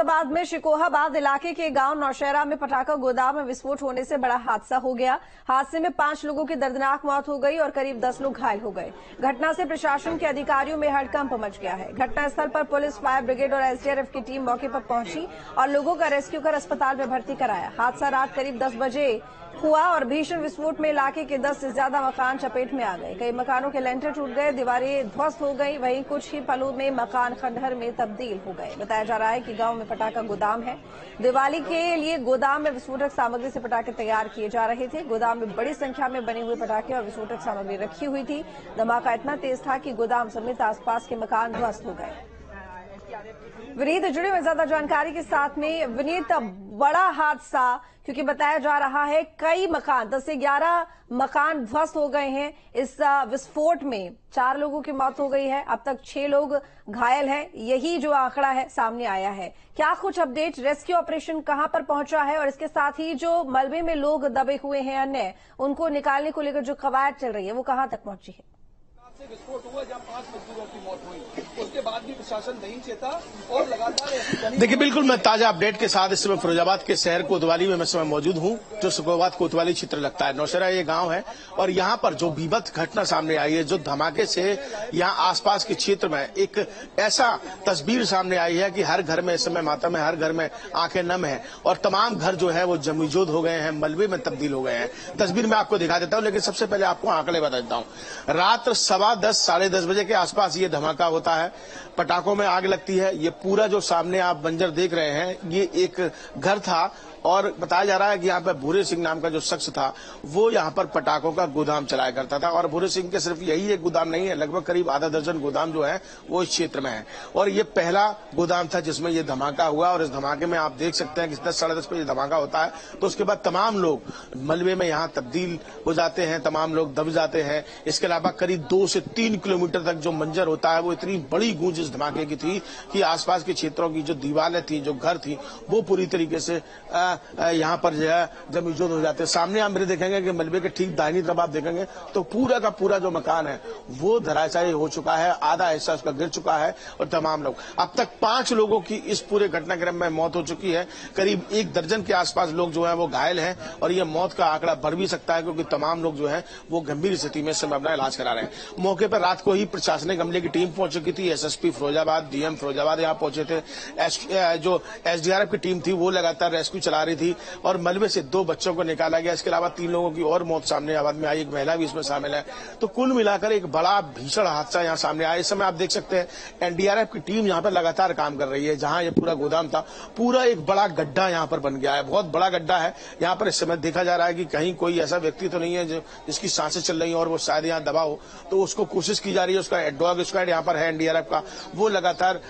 बाद में शिकोहाबाद इलाके के गांव नौशहरा में पटाखा गोदाम में विस्फोट होने से बड़ा हादसा हो गया। हादसे में 5 लोगों की दर्दनाक मौत हो गई और करीब 10 लोग घायल हो गए। घटना से प्रशासन के अधिकारियों में हड़कंप मच गया है। घटनास्थल पर पुलिस, फायर ब्रिगेड और एसडीआरएफ की टीम मौके पर पहुंची और लोगों का रेस्क्यू कर अस्पताल में भर्ती कराया। हादसा रात करीब 10 बजे हुआ और भीषण विस्फोट में इलाके के 10 से ज्यादा मकान चपेट में आ गए। कई मकानों के लेंटर टूट गए, दीवारें ध्वस्त हो गई। वहीं कुछ ही पलों में मकान खंडहर में तब्दील हो गए। बताया जा रहा है कि गांव में पटाखा गोदाम है। दिवाली के लिए गोदाम में विस्फोटक सामग्री से पटाखे तैयार किए जा रहे थे। गोदाम में बड़ी संख्या में बने हुए पटाखे और विस्फोटक सामग्री रखी हुई थी। धमाका इतना तेज था कि गोदाम समेत आसपास के मकान ध्वस्त हो गए। विनीत जुड़े हुए ज्यादा जानकारी के साथ में। विनीत, बड़ा हादसा, क्योंकि बताया जा रहा है कई मकान 10 से 11 मकान ध्वस्त हो गए हैं। इस विस्फोट में 4 लोगों की मौत हो गई है। अब तक 6 लोग घायल हैं। यही जो आंकड़ा है सामने आया है। क्या कुछ अपडेट, रेस्क्यू ऑपरेशन कहां पर पहुंचा है और इसके साथ ही जो मलबे में लोग दबे हुए हैं अन्य, उनको निकालने को लेकर जो कवायद चल रही है वो कहां तक पहुंची है? विस्फोट हुआ जहां 5 मजदूरों की मौत हुई, उसके बाद भी प्रशासन नहीं चेता और लगातार। देखिए, बिल्कुल मैं ताजा अपडेट के साथ इस समय फिरोजाबाद के शहर कोतवाली में मैं समय मौजूद हूं, जो शिकोहाबाद कोतवाली क्षेत्र लगता है। नौशहरा ये गांव है और यहां पर जो बीभत्स घटना सामने आई है, जो धमाके से यहां आसपास के क्षेत्र में एक ऐसा तस्वीर सामने आई है कि हर घर में इस समय मातम है, हर घर में आंखें नम है और तमाम घर जो है वो जमीजोद हो गए हैं, मलबे में तब्दील हो गए हैं। तस्वीर मैं आपको दिखा देता हूं, लेकिन सबसे पहले आपको आंकड़े बता देता हूं। रात 10:15 साढ़े 10 बजे के आसपास ये धमाका होता है। पटाखों में आग लगती है। ये पूरा जो सामने आप बंजर देख रहे हैं, ये एक घर था और बताया जा रहा है कि यहाँ पर भूरे सिंह नाम का जो शख्स था वो यहाँ पर पटाखों का गोदाम चलाया करता था। और भूरे सिंह के सिर्फ यही एक गोदाम नहीं है, लगभग करीब आधा दर्जन गोदाम जो है वो इस क्षेत्र में है। और ये पहला गोदाम था जिसमें ये धमाका हुआ और इस धमाके में आप देख सकते हैं कि 10 साढ़े 10 बजे धमाका होता है तो उसके बाद तमाम लोग मलबे में यहाँ तब्दील हो जाते हैं, तमाम लोग दब जाते हैं। इसके अलावा करीब 2 से 3 किलोमीटर तक जो मंजर होता है वो इतनी बड़ी गूंज इस धमाके की थी कि आसपास के क्षेत्रों की जो दीवारें थी, जो घर थी, वो पूरी तरीके से यहाँ पर जो है जमीजोद हो जाते हैं। सामने आप मेरे देखेंगे कि मलबे के ठीक दाहिनी तरफ आप देखेंगे तो पूरा का पूरा जो मकान है वो धराशायी हो चुका है, आधा हिस्सा उसका गिर चुका है और तमाम लोग, अब तक 5 लोगों की इस पूरे घटनाक्रम में मौत हो चुकी है। करीब 1 दर्जन के आसपास लोग जो है वो घायल हैं और ये मौत का आंकड़ा बढ़ भी सकता है क्योंकि तमाम लोग जो है वो गंभीर स्थिति में इस समय अपना इलाज करा रहे हैं। मौके पर रात को ही प्रशासनिक अमले की टीम पहुंच चुकी थी। एसएसपी फिरोजाबाद, डीएम फिरोजाबाद यहाँ पहुंचे थे। जो एसडीआरएफ की टीम थी वो लगातार रेस्क्यू चला रही थी और मलबे से 2 बच्चों को निकाला गया। इसके अलावा 3 लोगों की और मौत सामने आबाद में आई, एक महिला भी इसमें शामिल है। तो कुल मिलाकर एक बड़ा भीषण हादसा यहाँ सामने आया। इस समय आप देख सकते हैं एनडीआरएफ की टीम यहाँ पर लगातार काम कर रही है। जहां ये पूरा गोदाम था, पूरा एक बड़ा गड्ढा यहाँ पर बन गया है, बहुत बड़ा गड्ढा है। यहाँ पर इस समय देखा जा रहा है कि कहीं कोई ऐसा व्यक्ति तो नहीं है जिसकी सांसें चल रही हैं और वो शायद यहाँ दबा हो, तो उसको कोशिश की जा रही है। उसका डॉग स्क्वाड यहाँ पर है एनडीआरएफ का, वो लगातार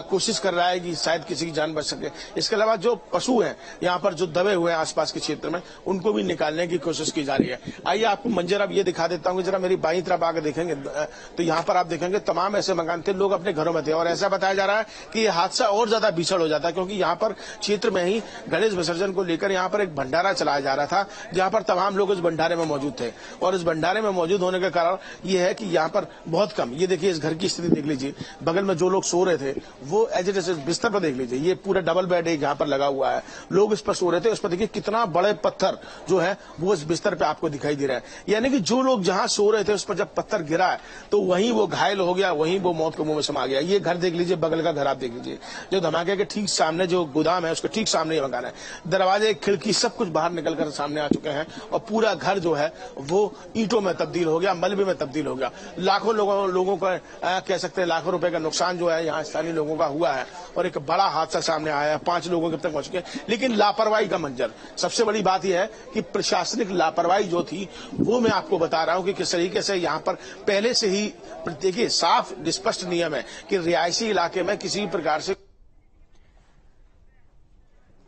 कोशिश कर रहा है कि शायद किसी की जान बच सके। इसके अलावा जो पशु हैं यहाँ पर जो दबे हुए हैं आसपास के क्षेत्र में, उनको भी निकालने की कोशिश की जा रही है। आइए आपको मंजर अब ये दिखा देता हूँ। जरा मेरी बाईं तरफ आकर देखेंगे तो यहाँ पर आप देखेंगे तमाम ऐसे मकान थे, लोग अपने घरों में थे और ऐसा बताया जा रहा है कि ये हादसा और ज्यादा भीषण हो जाता है क्योंकि यहाँ पर क्षेत्र में ही गणेश विसर्जन को लेकर यहाँ पर एक भंडारा चलाया जा रहा था, जहाँ पर तमाम लोग इस भंडारे में मौजूद थे। और इस भंडारे में मौजूद होने के कारण ये है कि यहाँ पर बहुत कम, ये देखिए इस घर की स्थिति देख लीजिए, बगल में जो लोग सो रहे थे वो एज इट इज बिस्तर पर देख लीजिए, ये पूरा डबल बेड एक यहाँ पर लगा हुआ है, लोग इस पर सो रहे थे। उस पर देखिए कितना बड़े पत्थर जो है वो इस बिस्तर पे आपको दिखाई दे रहा है। यानी कि जो लोग जहां सो रहे थे उस पर जब पत्थर गिरा है तो वहीं वो घायल हो गया, वहीं वो मौत के मुंह में समा गया। ये घर देख लीजिए, बगल का घर आप देख लीजिए, जो धमाके के ठीक सामने जो गोदाम है उसके ठीक सामने ये मकान है। दरवाजे, खिड़की सब कुछ बाहर निकलकर सामने आ चुके हैं और पूरा घर जो है वो ईंटों में तब्दील हो गया, मलबे में तब्दील हो गया। लाखों लोगों का कह सकते हैं लाखों रुपए का नुकसान जो है यहाँ स्थानीय लोगों का हुआ है और एक बड़ा हादसा सामने आया है। 5 लोगों के अब तक पहुंच गए, लेकिन लापरवाही का मंजर। सबसे बड़ी बात यह है कि प्रशासनिक लापरवाही जो थी वो मैं आपको बता रहा हूं कि किस तरीके से यहां पर पहले से ही देखिए साफ स्पष्ट नियम है कि रिहायशी इलाके में किसी भी प्रकार से।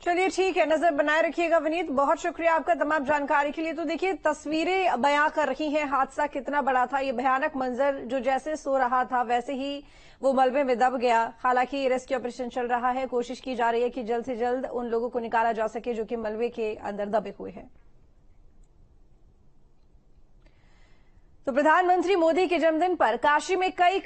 चलिए ठीक है, नजर बनाए रखिएगा विनीत, बहुत शुक्रिया आपका तमाम जानकारी के लिए। तो देखिए तस्वीरें बयां कर रही हैं हादसा कितना बड़ा था। ये भयानक मंजर, जो जैसे सो रहा था वैसे ही वो मलबे में दब गया। हालांकि रेस्क्यू ऑपरेशन चल रहा है, कोशिश की जा रही है कि जल्द से जल्द उन लोगों को निकाला जा सके जो कि मलबे के अंदर दबे हुए हैं। तो प्रधानमंत्री मोदी के जन्मदिन पर काशी में कई